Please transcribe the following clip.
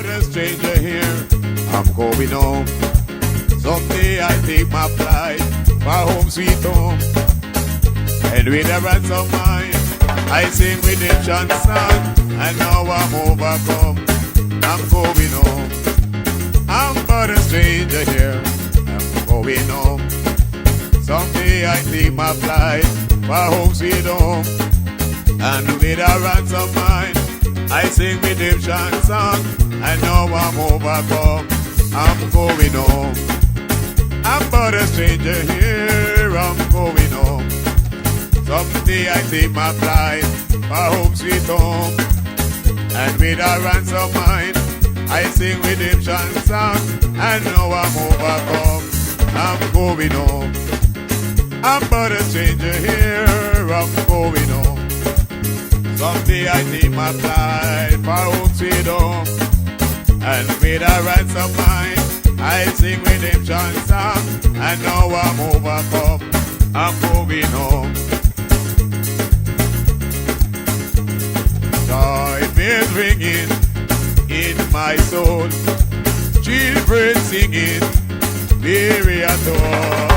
but a stranger here. I'm going home. Someday I take my flight for home sweet home. And with a ransom mind, I sing redemption song. And now I'm overcome. I'm going home. I'm but a stranger here. I'm going home. Someday I take my flight for home sweet home. And with a ransom mind, I sing redemption song. And now I'm overcome. I'm going home. I'm but a stranger here. I'm going home. Someday I take my flight for home sweet home. And with a ransom mind, I sing redemption song. And now I'm overcome. I'm going home. I'm but a stranger here. I'm going home. Someday I take my flight for home sweet home. And with a ransom mind, I sing redemption song. And now I'm overcome. I'm going home. Joy bells ringing in my soul. Children singing, very at all.